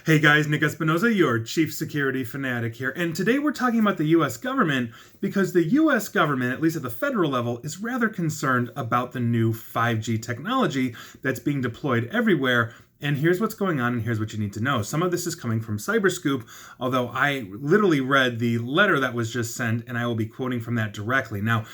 Hey guys, Nick Espinoza, your chief security fanatic here. And today we're talking about the US government because the US government, at least at the federal level, is rather concerned about the new 5G technology that's being deployed everywhere. And here's what's going on, and here's what you need to know. Some of this is coming from Cyberscoop, although I literally read the letter that was just sent, and I will be quoting from that directly. Now,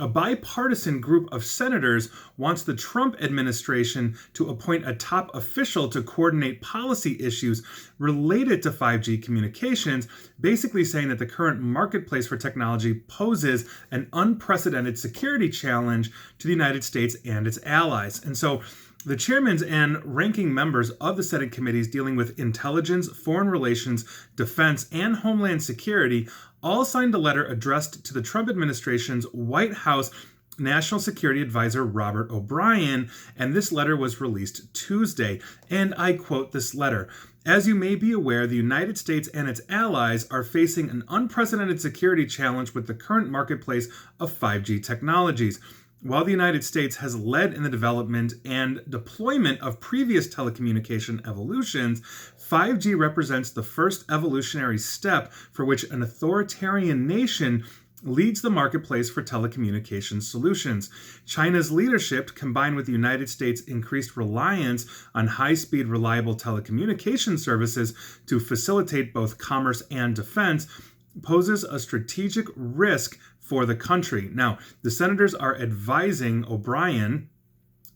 a bipartisan group of senators wants the Trump administration to appoint a top official to coordinate policy issues related to 5G communications, basically saying that the current marketplace for technology poses an unprecedented security challenge to the United States and its allies. And so the chairmen and ranking members of the Senate committees dealing with intelligence, foreign relations, defense, and homeland security all signed a letter addressed to the Trump administration's White House National Security Advisor Robert O'Brien, and this letter was released Tuesday. And I quote this letter: "As you may be aware, the United States and its allies are facing an unprecedented security challenge with the current marketplace of 5G technologies. While the United States has led in the development and deployment of previous telecommunication evolutions, 5G represents the first evolutionary step for which an authoritarian nation leads the marketplace for telecommunications solutions. China's leadership, combined with the United States' increased reliance on high-speed, reliable telecommunication services to facilitate both commerce and defense, poses a strategic risk for the country." Now, the senators are advising O'Brien,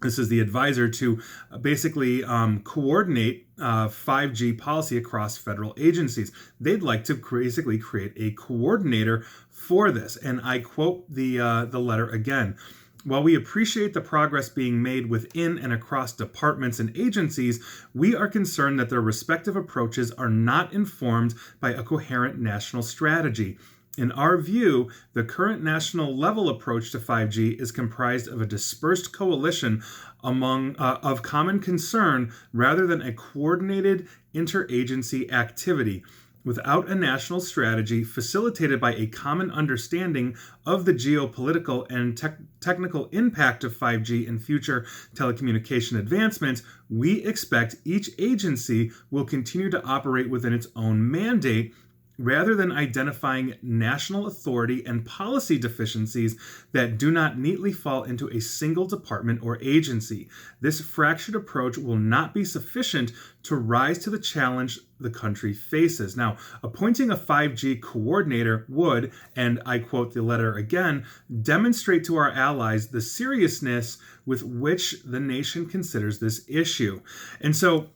this is the advisor, to basically coordinate 5G policy across federal agencies. They'd like to basically create a coordinator for this. And I quote the letter again. "While we appreciate the progress being made within and across departments and agencies, we are concerned that their respective approaches are not informed by a coherent national strategy. In our view, the current national level approach to 5G is comprised of a dispersed coalition of common concern rather than a coordinated interagency activity. Without a national strategy facilitated by a common understanding of the geopolitical and technical impact of 5G and future telecommunication advancements, we expect each agency will continue to operate within its own mandate, rather than identifying national authority and policy deficiencies that do not neatly fall into a single department or agency. This fractured approach will not be sufficient to rise to the challenge the country faces." Now, appointing a 5G coordinator would, and I quote the letter again, "demonstrate to our allies the seriousness with which the nation considers this issue." And so,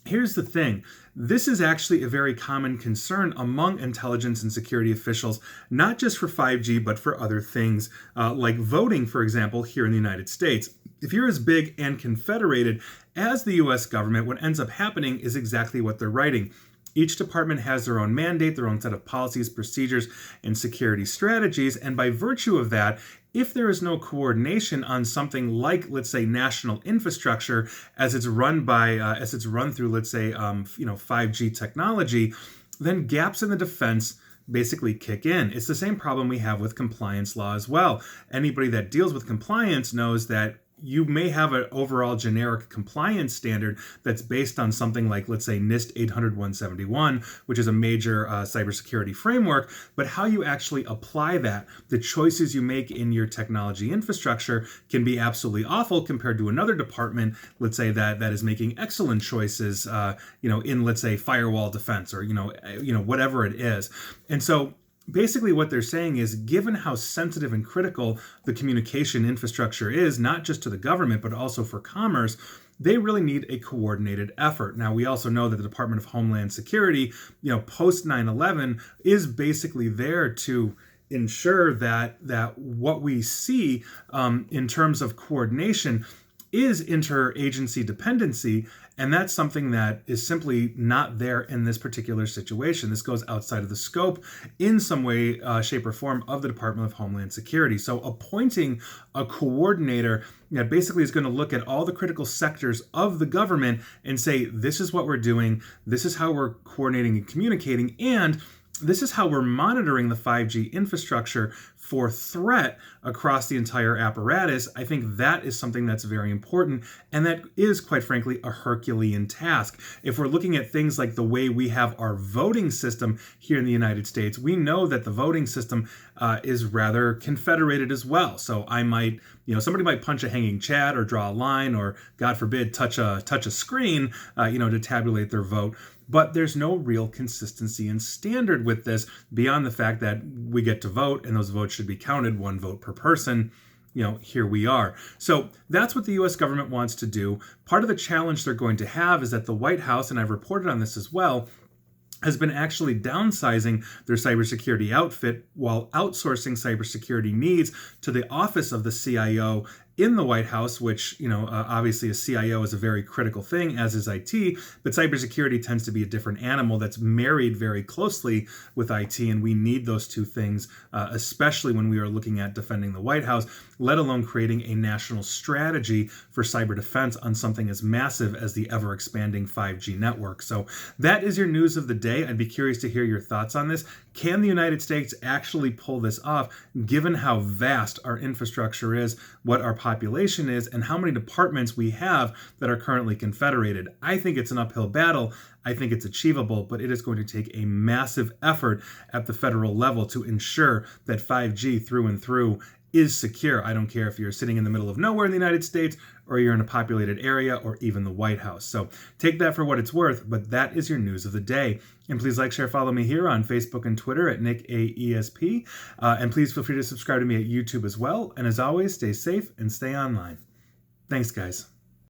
here's the thing. This is actually a very common concern among intelligence and security officials, not just for 5G, but for other things, like voting, for example, here in the United States. If you're as big and confederated as the US government, what ends up happening is exactly what they're writing. Each department has their own mandate, their own set of policies, procedures, and security strategies, and by virtue of that, if there is no coordination on something like, let's say, national infrastructure as it's run through, let's say, 5G technology, then gaps in the defense basically kick in. It's the same problem we have with compliance law as well. Anybody that deals with compliance knows that you may have an overall generic compliance standard that's based on something like, let's say, NIST 800-171, which is a major cybersecurity framework, but how you actually apply that, the choices you make in your technology infrastructure can be absolutely awful compared to another department, let's say, that is making excellent choices, in, let's say, firewall defense or, whatever it is. And so basically what they're saying is, given how sensitive and critical the communication infrastructure is, not just to the government, but also for commerce, they really need a coordinated effort. Now, we also know that the Department of Homeland Security, post 9/11, is basically there to ensure that what we see in terms of coordination is interagency dependency, and that's something that is simply not there in this particular situation. This goes outside of the scope in some way, shape, or form of the Department of Homeland Security. So appointing a coordinator that basically is going to look at all the critical sectors of the government and say, this is what we're doing, this is how we're coordinating and communicating, and this is how we're monitoring the 5G infrastructure for threat across the entire apparatus, I think that is something that's very important, and that is, quite frankly, a Herculean task. If we're looking at things like the way we have our voting system here in the United States, we know that the voting system is rather confederated as well. So I might, somebody might punch a hanging chat or draw a line or, God forbid, touch a screen, to tabulate their vote. But there's no real consistency and standard with this beyond the fact that we get to vote and those votes should be counted, 1 vote per person. Here we are. So that's what the U.S. government wants to do. Part of the challenge they're going to have is that the White House, and I've reported on this as well, has been actually downsizing their cybersecurity outfit while outsourcing cybersecurity needs to the office of the CIO in the White House, which, obviously a CIO is a very critical thing, as is IT, but cybersecurity tends to be a different animal that's married very closely with IT, and we need those two things, especially when we are looking at defending the White House, let alone creating a national strategy for cyber defense on something as massive as the ever-expanding 5G network. So that is your news of the day. I'd be curious to hear your thoughts on this. Can the United States actually pull this off, given how vast our infrastructure is, what our population is, and how many departments we have that are currently confederated? I think it's an uphill battle. I think it's achievable, but it is going to take a massive effort at the federal level to ensure that 5G through and through is secure. I don't care if you're sitting in the middle of nowhere in the United States or you're in a populated area or even the White House. So take that for what it's worth, but that is your news of the day. And please like, share, follow me here on Facebook and Twitter at NickAESP. And please feel free to subscribe to me at YouTube as well. And as always, stay safe and stay online. Thanks, guys.